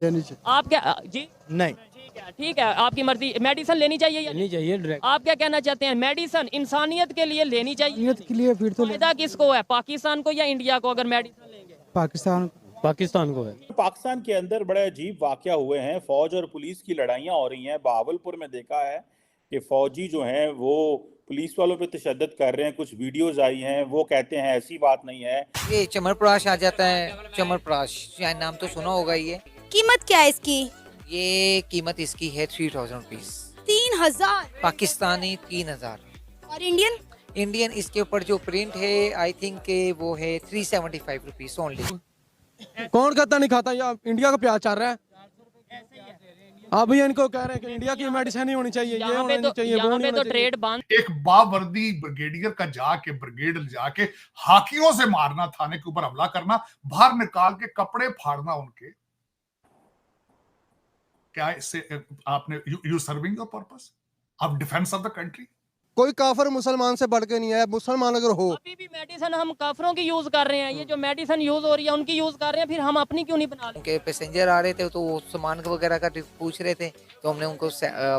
लेनी चाहिए। आप क्या जी नहीं, ठीक है, आपकी मर्जी। मेडिसिन लेनी चाहिए या लेनी चाहिए डायरेक्ट। आप क्या कहना चाहते हैं? मेडिसिन इंसानियत के लिए लेनी चाहिए? नियत के लिए फिर तो फायदा किसको है, पाकिस्तान को या इंडिया को, अगर मेडिसिन लेंगे? पाकिस्तान को है। पाकिस्तान के अंदर बड़े अजीब वाकया हुए हैं। फौज और पुलिस की लड़ाइयाँ हो रही हैं। बहावलपुर में देखा है कि फौजी जो हैं वो पुलिस वालों पे तशद्दुद कर रहे हैं। कुछ वीडियोस आई हैं, वो कहते हैं ऐसी बात नहीं है। ये चमरप्राश आ जाता है, चमरप्राश शायद नाम तो सुना होगा। ये कीमत क्या है इसकी? ये कीमत इसकी है 3000 रुपीज। 3000? पाकिस्तानी 3000। और इंडियन? इंडियन इसके ऊपर जो प्रिंट है आई थिंक के वो है 375 रुपीज ओनली। कौन कहता नहीं खाता? या इंडिया का प्याज चल रहा है। आप भी इनको कह रहे हैं कि इंडिया की मेडिसिन ही होनी चाहिए, ये होनी चाहिए, वो यहाँ नहीं पे तो होना चाहिए। ट्रेड बंद। एक बावर्दी ब्रिगेडियर का जाके ब्रिगेड जाके हाकियों से मारना, थाने के ऊपर हमला करना, बाहर निकाल के कपड़े फाड़ना उनके, क्या इससे आपने you serving your purpose of defence of the country? कोई काफर मुसलमान से बढ़ के नहीं है। मुसलमान अगर हो, अभी भी मेडिसिन हम काफरों की यूज कर रहे हैं। ये जो मेडिसिन यूज हो रही है उनकी यूज कर रहे हैं, फिर हम अपनी क्यों नहीं बना रहे? उनके पैसेंजर आ रहे थे तो वो सामान वगैरह का पूछ रहे थे, तो हमने उनको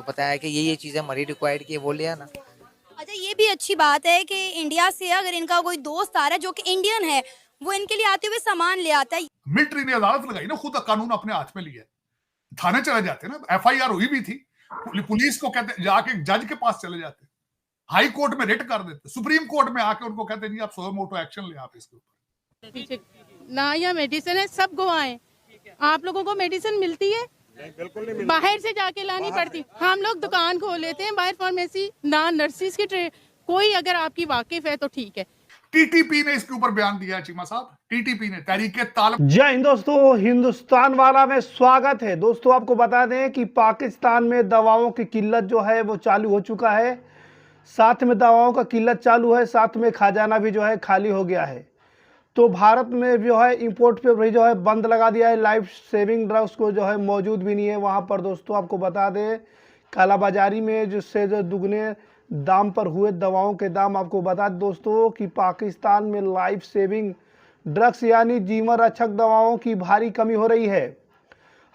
बताया कि ये चीजें हमारी रिक्वायर्ड की है, वो ले आना। अच्छा, ये भी अच्छी बात है कि इंडिया से अगर इनका कोई दोस्त आ रहा है जो कि इंडियन है, वो इनके लिए आते हुए सामान ले आता है। मिलिट्री ने अदालत लगाई ना, खुद कानून अपने हाथ में लिया। थाने चले जाते ना, एफआईआर हुई भी थी, पुलिस को कहते जाके जज के पास चले जाते, हाई कोर्ट में रिट कर देते, सुप्रीम कोर्ट में आके उनको कहते जी आप सो मोटो एक्शन ले आप इसके ऊपर। ना या मेडिसिन है, सब गवाएं। आप लोगों को मेडिसिन मिलती है? बिल्कुल नहीं मिलती। बाहर से जाके लानी पड़ती। हम लोग दुकान खोल लेते हैं बाहर, फार्मेसी ना, नर्सिस की कोई अगर आपकी वाकिफ है तो ठीक है। टीटीपी ने इसके ऊपर बयान दिया है चीमा साहब, टीटीपी ने, तहरीके तालिबान। जय हिंद दोस्तों, हिंदुस्तान वाला में स्वागत है। दोस्तों आपको बता दें कि पाकिस्तान में दवाओं की किल्लत जो है वो चालू हो चुका है। साथ में दवाओं का किल्लत चालू है, साथ में खजाना भी जो है खाली हो गया है। तो भारत में जो है इंपोर्ट पे भी जो है बंद लगा दिया है। लाइफ सेविंग ड्रग्स को जो है मौजूद भी नहीं है वहाँ पर। दोस्तों आपको बता दें कालाबाजारी में जिससे जो दुगने दाम पर हुए दवाओं के दाम, आपको बता दें दोस्तों कि पाकिस्तान में लाइफ सेविंग ड्रग्स यानी जीवन रक्षक दवाओं की भारी कमी हो रही है।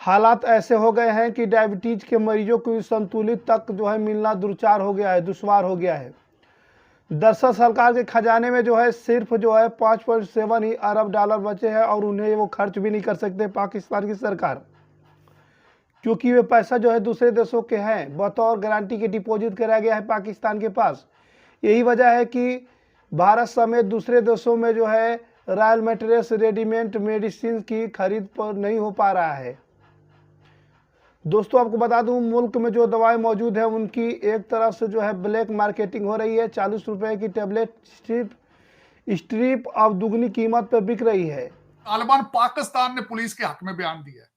हालात ऐसे हो गए हैं कि डायबिटीज के मरीजों को संतुलित तक जो है मिलना दुश्वार हो गया है। दरअसल सरकार के खजाने में जो है सिर्फ जो है 5.7 ही अरब डॉलर बचे हैं और उन्हें वो खर्च भी नहीं कर सकते पाकिस्तान की सरकार, क्योंकि वे पैसा जो है दूसरे देशों के हैं, बतौर गारंटी के डिपॉजिट कराया गया है पाकिस्तान के पास। यही वजह है कि भारत समेत दूसरे देशों में जो है रॉयल मटेरियल्स रेडीमेड मेडिसिन की खरीद पर नहीं हो पा रहा है। दोस्तों आपको बता दूं मुल्क में जो दवाएं मौजूद हैं उनकी एक तरफ से जो है ब्लैक मार्केटिंग हो रही है। 40 रुपए की टेबलेट स्ट्रिप अब दुगनी कीमत पर बिक रही है। तालिबान पाकिस्तान ने पुलिस के हक में बयान दिया है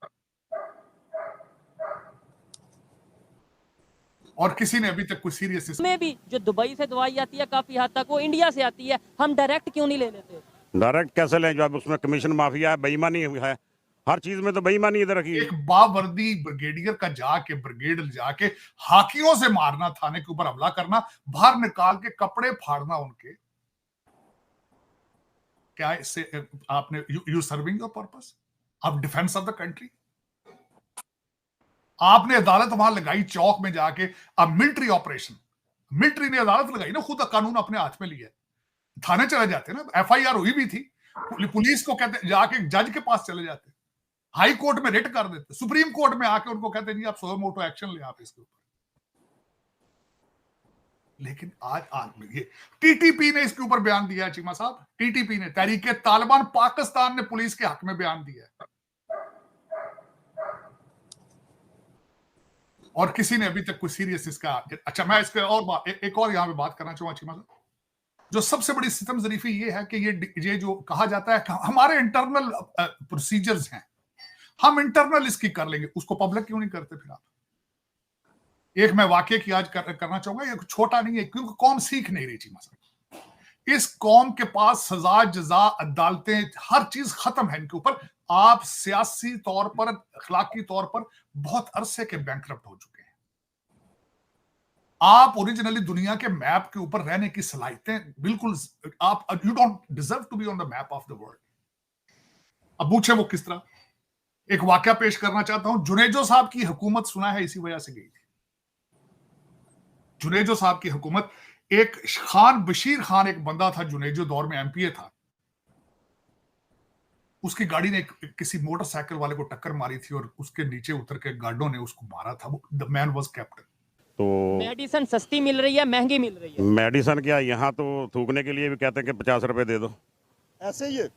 और किसी ने अभी तक कुछ सीरियस में भी जो दुबई से दवाई आती है काफी हद तक वो इंडिया से आती है, हम डायरेक्ट क्यों नहीं ले लेते? डायरेक्ट कैसे लें जब उसमें कमीशन माफिया है, बेईमानी है, हर चीज में तो बेईमानी इधर रखी है। एक बावर्दी ब्रिगेडियर का जाके ब्रिगेड जाके हाकियों से मारना, थाने के ऊपर हमला करना, बाहर निकाल के कपड़े फाड़ना उनके, क्या इससे आपने you serving your purpose of defence of the country? आपने अदालत वहां लगाई चौक में जाके, अब मिलिट्री ऑपरेशन, मिलिट्री ने अदालत लगाई ना, खुद कानून अपने हाथ में लिया। थाने चले जाते ना, एफआईआर हुई भी थी, पुलिस को कहते जाके जज के पास चले जाते, हाई कोर्ट में रिट कर देते, सुप्रीम कोर्ट में आके उनको कहते जी आप सो मोटो एक्शन ले आप इसके ऊपर। लेकिन आज ये टीटीपी ने इसके ऊपर बयान दिया है चीमा साहब, टीटीपी ने, तहरीके तालिबान पाकिस्तान ने पुलिस के हक में बयान दिया है और किसी ने अभी तक कुछ सीरियस इसका। अच्छा, मैं इसके और एक और यहां पे बात करना चाहूंगा चीमा साहब। जो सबसे बड़ी सितम जरीफी ये है कि ये जो कहा जाता है कि हमारे इंटरनल प्रोसीजर्स हैं, हम इंटरनल इसकी कर लेंगे, उसको पब्लिक क्यों नहीं करते फिर आप? एक मैं वाकये की आज करना चाहूंगा, ये छोटा नहीं है, क्योंकि कौम सीख नहीं रही चीमा साहब। इस कौम के पास सजा, जजा, अदालतें, हर चीज खत्म है इनके ऊपर। आप सियासी तौर पर, अखलाकी तौर पर बहुत अरसे के बैंकरप्ट हो चुके हैं। आप ओरिजिनली दुनिया के मैप के ऊपर रहने की सलाहियतें बिल्कुल, आप you don't deserve to be on the map of the world. अब पूछे वो किस तरह? एक वाकया पेश करना चाहता हूं। जुनेजो साहब की हुकूमत सुना है इसी वजह से गई थी। जुनेजो साहब की हुकूमत, एक खान बशीर खान एक बंदा था, जुनेजो दौर में एमपीए था, उसकी गाड़ी ने किसी मोटरसाइकिल वाले को टक्कर मारी थी और उसके नीचे उतर के गार्डों ने उसको मारा था। The man was captain. तो मेडिसिन सस्ती मिल रही है, महंगी मिल रही है? मेडिसिन क्या, यहाँ तो थूकने के लिए भी कहते हैं कि 50 रुपए दे दो। ऐसे ही है,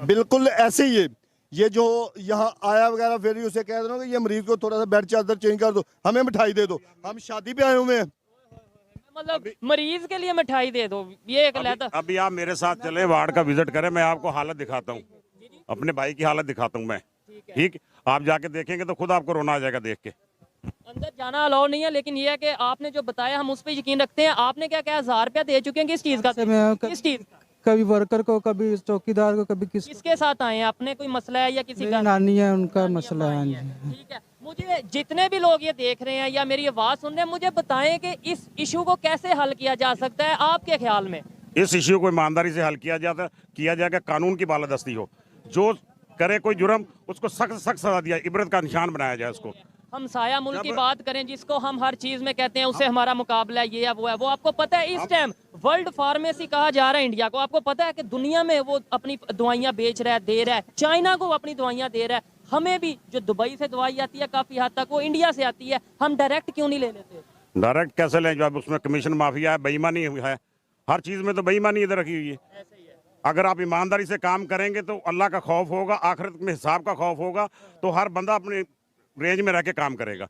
बिल्कुल ऐसे ही है। ये जो यहाँ आया वगैरह फिर उसे कह दो कि ये मरीज को थोड़ा सा बेड चादर चेंज कर दो, हमें मिठाई दे दो, हम शादी पे आए हुए हैं। मतलब मरीज के लिए मिठाई दे दो, ये एक लहदा। अभी आप मेरे साथ चले, वार्ड का विजिट करें, मैं आपको हालत दिखाता हूँ, अपने भाई की हालत दिखाता हूँ मैं। ठीक, आप जाके देखेंगे तो खुद आपको रोना आ जाएगा देख के। अंदर जाना अलाउ नहीं है, लेकिन ये है कि आपने जो बताया हम उस पर यकीन रखते हैं। आपने क्या कहा, 1000 रुपया दे चुके हैं किस चीज का? किस चीज का? कभी वर्कर को, कभी चौकीदार को, कभी किसके साथ आए हैं? अपने कोई मसला है या किसी का? नानी है, उनका मसला है। ठीक है, मुझे जितने भी लोग ये देख रहे हैं या मेरी आवाज सुन रहे हैं, मुझे बताएं कि इस इशू को कैसे हल किया जा सकता है आपके ख्याल में? इस इश्यू को ईमानदारी से हल किया जाएगा, कानून की बालादस्ती हो, जो करे कोई जुर्म उसको सख्त सख्त सजा दिया, इबरत का निशान बनाया जाए उसको। हम साया मुल्क की बात करें, जिसको हम हर चीज में कहते हैं उससे हमारा मुकाबला ये है वो है, वो आपको पता है इस टाइम वर्ल्ड फार्मेसी कहा जा रहा है इंडिया को। आपको पता है कि दुनिया में वो अपनी दवाइयां बेच रहा है, दे रहा है, चाइना को अपनी दवाइयां दे रहा है। हमें भी जो दुबई से दवाई आती है काफी हद तक वो इंडिया से आती है, हम डायरेक्ट क्यों नहीं ले लेते? डायरेक्ट कैसे लें जब उसमें कमीशन माफिया है, बेईमानी है, हर चीज में तो बेईमानी इधर रखी हुई है। अगर आप ईमानदारी से काम करेंगे तो अल्लाह का खौफ होगा, आखिरत में हिसाब का खौफ होगा, तो हर बंदा अपने रेंज में रह के काम करेगा।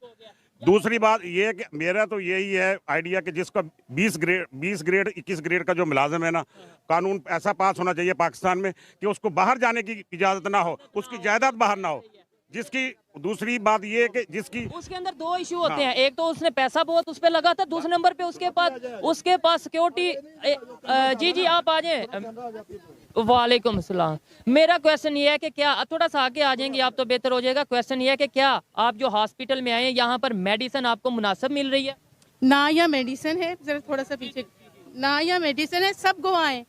दूसरी बात ये है कि मेरा तो यही है आइडिया कि जिसका 20 ग्रेड 21 ग्रेड का जो मुलाजिम है ना, कानून ऐसा पास होना चाहिए पाकिस्तान में कि उसको बाहर जाने की इजाजत ना हो, उसकी जायदाद बाहर ना हो। जिसकी दूसरी बात ये है कि जिसकी उसके अंदर दो इशू होते हैं, एक तो उसने पैसा बहुत उस पे लगा था, दूसरे नंबर पे उसके पास सिक्योरिटी। जी आप आ जाए। वालेकुम सलाम। मेरा क्वेश्चन ये है कि क्या, थोड़ा सा आगे आ जाएंगे आप तो बेहतर हो जाएगा। क्वेश्चन ये है कि क्या आप जो हॉस्पिटल में आए हैं यहाँ पर मेडिसिन आपको मुनासिब मिल रही है? ना या मेडिसिन है, जरा थोड़ा सा पीछे, ना या मेडिसिन है, सब गवाएं।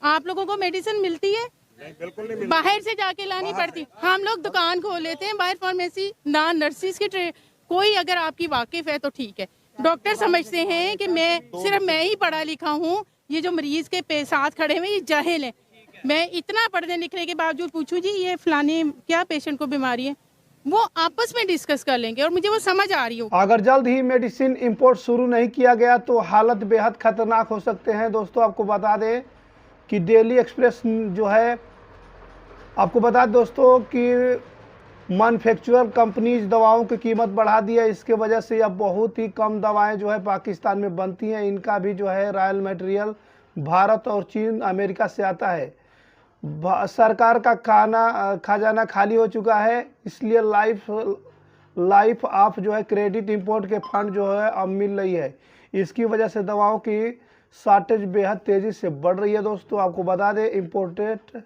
आप लोगों को मेडिसिन मिलती है? बिल्कुल नहीं, बाहर से जाके लानी पड़ती। हम लोग दुकान खोल लेते हैं बाहर, फार्मेसी ना, नर्सिस की कोई अगर आपकी वाकिफ है तो ठीक है। डॉक्टर समझते हैं कि सिर्फ मैं ही पढ़ा लिखा हूँ, ये जो मरीज के साथ खड़े हुए ये जाहिल है। मैं इतना पढ़ने लिखने के बावजूद पूछूं जी ये फलाने क्या पेशेंट को बीमारी है, वो आपस में डिस्कस कर लेंगे और मुझे वो समझ आ रही हो। अगर जल्द ही मेडिसिन इंपोर्ट शुरू नहीं किया गया तो हालत बेहद खतरनाक हो सकते हैं। दोस्तों आपको बता दें कि डेली एक्सप्रेस जो है, आपको बता दें दोस्तों कि मैन्युफैक्चरर कंपनीज दवाओं की कीमत बढ़ा दी है। इसके वजह से अब बहुत ही कम दवाएं जो है पाकिस्तान में बनती हैं। इनका भी जो है रॉयल मटेरियल भारत और चीन, अमेरिका से आता है। सरकार का खजाना खाली हो चुका है, इसलिए लाइफ ऑफ जो है क्रेडिट इंपोर्ट के फंड जो है अब मिल रही है। इसकी वजह से दवाओं की शॉर्टेज बेहद तेज़ी से बढ़ रही है। दोस्तों आपको बता दें, इम्पोर्टेड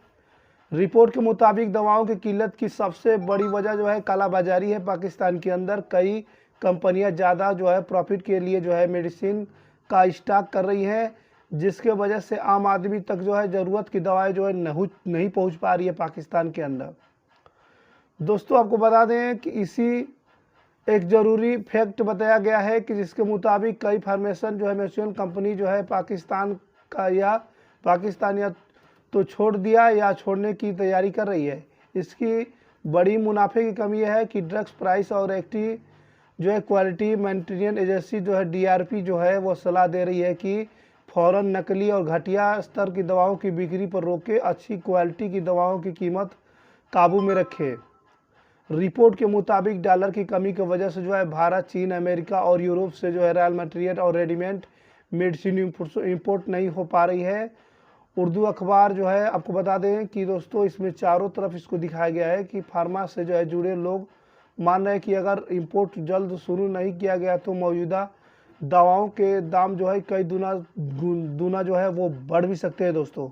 रिपोर्ट के मुताबिक दवाओं की किल्लत की सबसे बड़ी वजह जो है कालाबाजारी है। पाकिस्तान के अंदर कई कंपनियां ज़्यादा जो है प्रॉफिट के लिए जो है मेडिसिन का स्टॉक कर रही हैं, जिसके वजह से आम आदमी तक जो है ज़रूरत की दवाएं जो है नहीं पहुंच पा रही है पाकिस्तान के अंदर। दोस्तों आपको बता दें कि इसी एक ज़रूरी फैक्ट बताया गया है कि जिसके मुताबिक कई फार्मेस्यूटिकल कंपनी जो है पाकिस्तान या तो छोड़ दिया या छोड़ने की तैयारी कर रही है। इसकी बड़ी मुनाफे की कमी यह है कि ड्रग्स प्राइस और एक्टिव जो है क्वालिटी मेंटेनेंस एजेंसी जो है DRP जो है वो सलाह दे रही है कि फ़ौरन नकली और घटिया स्तर की दवाओं की बिक्री पर रोके, अच्छी क्वालिटी की दवाओं की कीमत काबू में रखे। रिपोर्ट के मुताबिक डॉलर की कमी की वजह से जो है भारत, चीन, अमेरिका और यूरोप से जो है रॉयल मटेरियल और रेडीमेड मेडिसिन इंपोर्ट नहीं हो पा रही है। उर्दू अखबार जो है, आपको बता दें कि दोस्तों इसमें चारों तरफ इसको दिखाया गया है कि फार्मा से जो है जुड़े लोग मान रहे हैं कि अगर इंपोर्ट जल्द शुरू नहीं किया गया तो मौजूदा दवाओं के दाम जो है कई दूना जो है वो बढ़ भी सकते हैं। दोस्तों